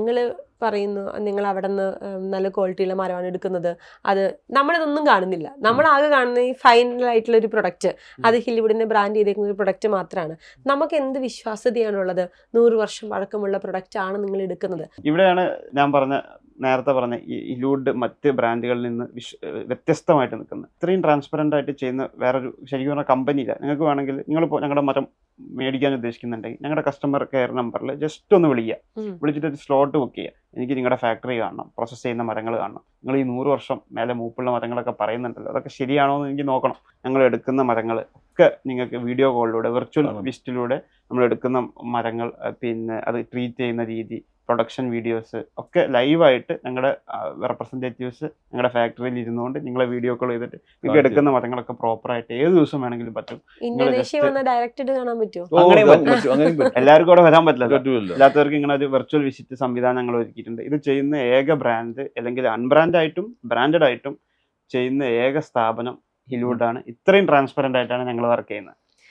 നിങ്ങൾ പറയുന്നു നിങ്ങൾ അവിടെ നിന്ന് നല്ല ക്വാളിറ്റിയുള്ള മരമാണ് എടുക്കുന്നത്, അത് നമ്മളിതൊന്നും കാണുന്നില്ല. നമ്മളാകെ കാണുന്ന ഈ ഫൈനലായിട്ടുള്ള ഒരു പ്രൊഡക്റ്റ്, അത് ഹില്ലിവുഡിനെ ബ്രാൻഡ് ചെയ്തേക്കുന്ന ഒരു പ്രൊഡക്റ്റ് മാത്രമാണ്. നമുക്ക് എന്ത് വിശ്വാസ്യതയാണുള്ളത്? 100 വർഷം പഴക്കമുള്ള പ്രൊഡക്റ്റ് ആണ് നിങ്ങൾ എടുക്കുന്നത്. ഇവിടെയാണ് ഞാൻ നേരത്തെ പറഞ്ഞ ഈ ഹില്ലിവുഡ് മറ്റ് ബ്രാൻഡുകളിൽ നിന്ന് വ്യത്യസ്തമായിട്ട് നിൽക്കുന്നത്. ഇത്രയും ട്രാൻസ്പെറൻ്റ് ആയിട്ട് ചെയ്യുന്ന വേറൊരു ശരിക്കും പറഞ്ഞാൽ കമ്പനിയില്ല. നിങ്ങൾക്ക് വേണമെങ്കിൽ നിങ്ങളിപ്പോൾ ഞങ്ങളുടെ മരം മേടിക്കാൻ ഉദ്ദേശിക്കുന്നുണ്ടെങ്കിൽ ഞങ്ങളുടെ കസ്റ്റമർ കെയർ നമ്പറിൽ ജസ്റ്റ് ഒന്ന് വിളിച്ചിട്ട് ഒരു സ്ലോട്ട് ബുക്ക് ചെയ്യുക. എനിക്ക് നിങ്ങളുടെ ഫാക്ടറി കാണണം, പ്രോസസ്സ് ചെയ്യുന്ന മരങ്ങൾ കാണണം, നിങ്ങൾ ഈ 100 വർഷം മേലെ മൂപ്പുള്ള മരങ്ങളൊക്കെ പറയുന്നുണ്ടല്ലോ, അതൊക്കെ ശരിയാണോ എന്ന് എനിക്ക് നോക്കണം. ഞങ്ങൾ എടുക്കുന്ന മരങ്ങൾ ഒക്കെ നിങ്ങൾക്ക് വീഡിയോ കോളിലൂടെ വിർച്വൽ വിസിറ്റിലൂടെ നമ്മൾ എടുക്കുന്ന മരങ്ങൾ, പിന്നെ അത് ട്രീറ്റ് ചെയ്യുന്ന രീതി, പ്രൊഡക്ഷൻ വീഡിയോസ് ഒക്കെ ലൈവായിട്ട് ഞങ്ങളുടെ റെപ്രസെൻറ്റേറ്റീവ്സ് ഞങ്ങളുടെ ഫാക്ടറിയിൽ ഇരുന്നുകൊണ്ട് നിങ്ങളെ വീഡിയോ കോൾ ചെയ്തിട്ട് നിങ്ങൾക്ക് എടുക്കുന്ന മരങ്ങളൊക്കെ പ്രോപ്പറായിട്ട് ഏത് ദിവസം വേണമെങ്കിലും പറ്റും. എല്ലാവർക്കും അവിടെ വരാൻ പറ്റില്ല. എല്ലാത്തവർക്ക് ഇങ്ങനെ ഒരു വെർച്വൽ വിസിറ്റ് സംവിധാനം ഞങ്ങൾ ഒരുക്കിയിട്ടുണ്ട്. ഇത് ചെയ്യുന്ന ഏക ബ്രാൻഡ്, അല്ലെങ്കിൽ അൺബ്രാൻഡ് ആയിട്ടും ബ്രാൻഡഡ് ആയിട്ടും ചെയ്യുന്ന ഏക സ്ഥാപനം ഹില്ലിവുഡാണ്. ഇത്രയും ട്രാൻസ്പെറൻ്റ് ആയിട്ടാണ് ഞങ്ങൾ വർക്ക് ചെയ്യുന്നത്.